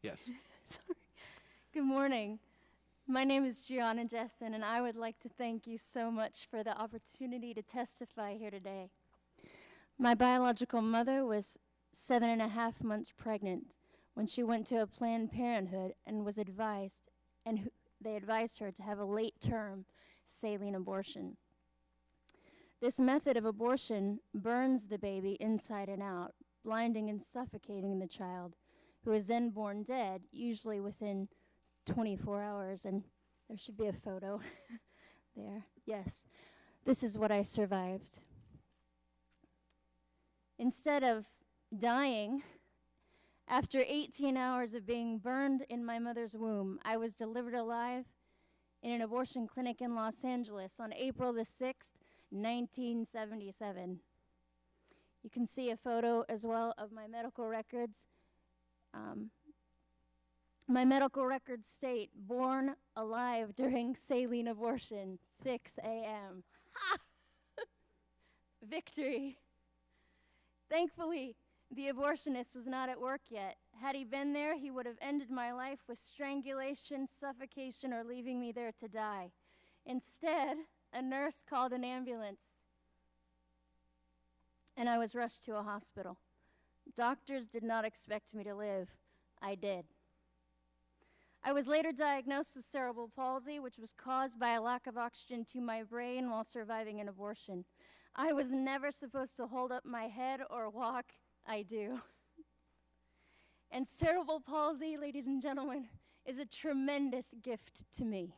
Yes. Sorry. Good morning. My name is Gianna Jessen, and I would like to thank you so much for the opportunity to testify here today. My biological mother was 7.5 months pregnant when she went to a Planned Parenthood and was advised, they advised her to have a late-term saline abortion. This method of abortion burns the baby inside and out, blinding and suffocating the child, who is then born dead, usually within 24 hours. And there should be a photo there. Yes, this is what I survived. Instead of dying, after 18 hours of being burned in my mother's womb, I was delivered alive in an abortion clinic in Los Angeles on April the 6th, 1977. You can see a photo as well of my medical records. My medical records state, born alive during saline abortion, 6 a.m. Ha! Victory. Thankfully, the abortionist was not at work yet. Had he been there, he would have ended my life with strangulation, suffocation, or leaving me there to die. Instead, a nurse called an ambulance, and I was rushed to a hospital. Doctors did not expect me to live. I did. I was later diagnosed with cerebral palsy, which was caused by a lack of oxygen to my brain while surviving an abortion. I was never supposed to hold up my head or walk. I do. And cerebral palsy, ladies and gentlemen, is a tremendous gift to me.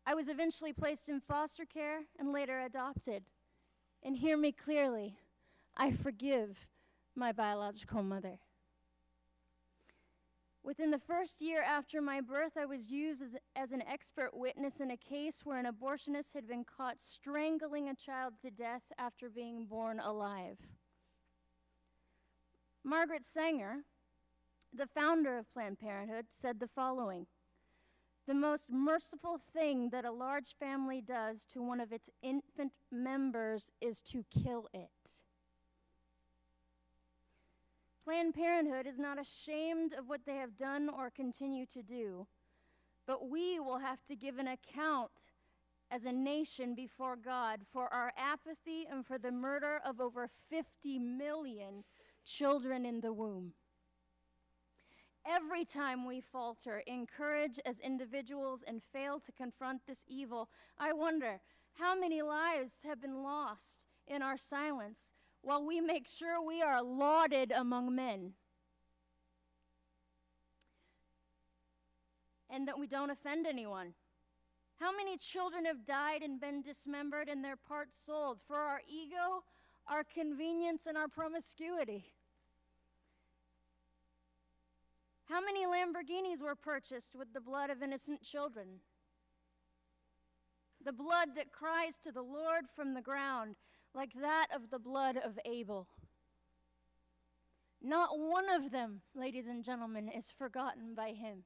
I was eventually placed in foster care and later adopted. And hear me clearly, I forgive my biological mother. Within the first year after my birth, I was used as an expert witness in a case where an abortionist had been caught strangling a child to death after being born alive. Margaret Sanger, the founder of Planned Parenthood, said the following: "The most merciful thing that a large family does to one of its infant members is to kill it." Planned Parenthood is not ashamed of what they have done or continue to do, but we will have to give an account as a nation before God for our apathy and for the murder of over 50 million children in the womb. Every time we falter in courage as individuals and fail to confront this evil, I wonder how many lives have been lost in our silence while we make sure we are lauded among men and that we don't offend anyone. How many children have died and been dismembered and their parts sold for our ego, our convenience, and our promiscuity? How many Lamborghinis were purchased with the blood of innocent children? The blood that cries to the Lord from the ground, like that of the blood of Abel. Not one of them, ladies and gentlemen, is forgotten by him.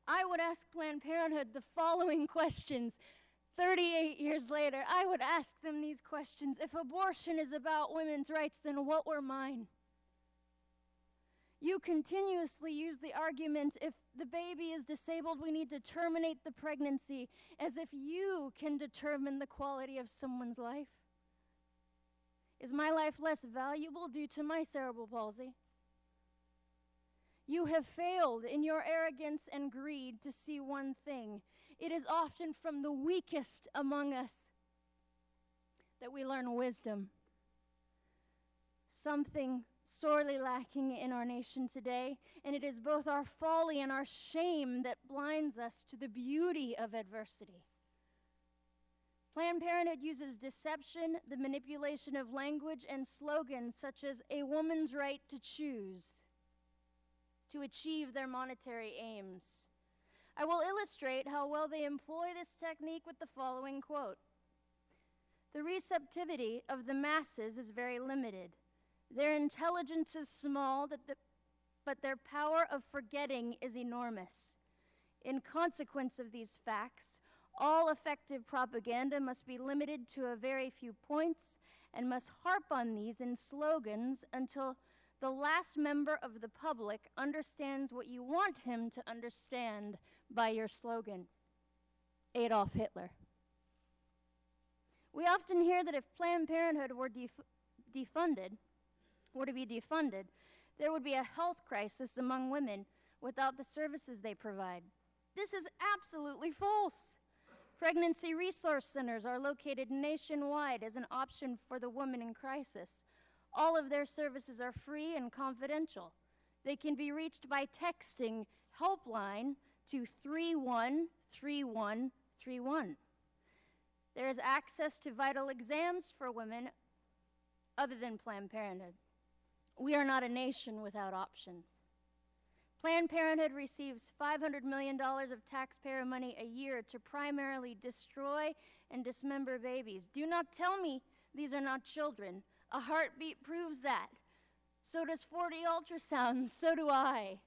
I would ask Planned Parenthood the following questions 38 years later. I would ask them these questions. If abortion is about women's rights, then what were mine? You continuously use the argument, if the baby is disabled, we need to terminate the pregnancy, as if you can determine the quality of someone's life. Is my life less valuable due to my cerebral palsy? You have failed in your arrogance and greed to see one thing. It is often from the weakest among us that we learn wisdom. Something sorely lacking in our nation today, and it is both our folly and our shame that blinds us to the beauty of adversity. Planned Parenthood uses deception, the manipulation of language, and slogans such as a woman's right to choose to achieve their monetary aims. I will illustrate how well they employ this technique with the following quote: "The receptivity of the masses is very limited. Their intelligence is small, but their power of forgetting is enormous. In consequence of these facts, all effective propaganda must be limited to a very few points and must harp on these in slogans until The last member of the public understands what you want him to understand by your slogan. Adolf Hitler. We often hear that if Planned Parenthood were to be defunded, there would be a health crisis among women without the services they provide. This is absolutely false. Pregnancy resource centers are located nationwide as an option for the woman in crisis. All of their services are free and confidential. They can be reached by texting helpline to 313131. There is access to vital exams for women other than Planned Parenthood. We are not a nation without options. Planned Parenthood receives $500 million of taxpayer money a year to primarily destroy and dismember babies. Do not tell me these are not children. A heartbeat proves that. So does 40 ultrasounds, so do I.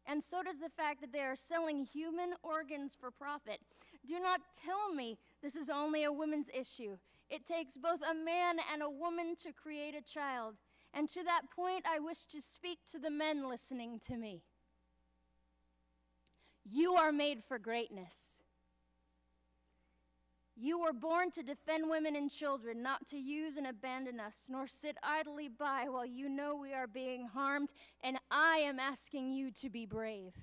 And so does the fact that they are selling human organs for profit. Do not tell me this is only a women's issue. It takes both a man and a woman to create a child. And to that point, I wish to speak to the men listening to me. You are made for greatness. You were born to defend women and children, not to use and abandon us, nor sit idly by while you know we are being harmed, and I am asking you to be brave.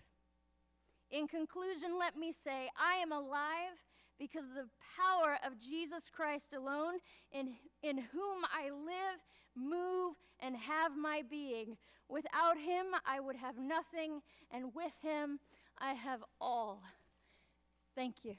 In conclusion, let me say, I am alive because of the power of Jesus Christ alone, in whom I live, move, and have my being. Without him, I would have nothing, and with him, I have all. Thank you.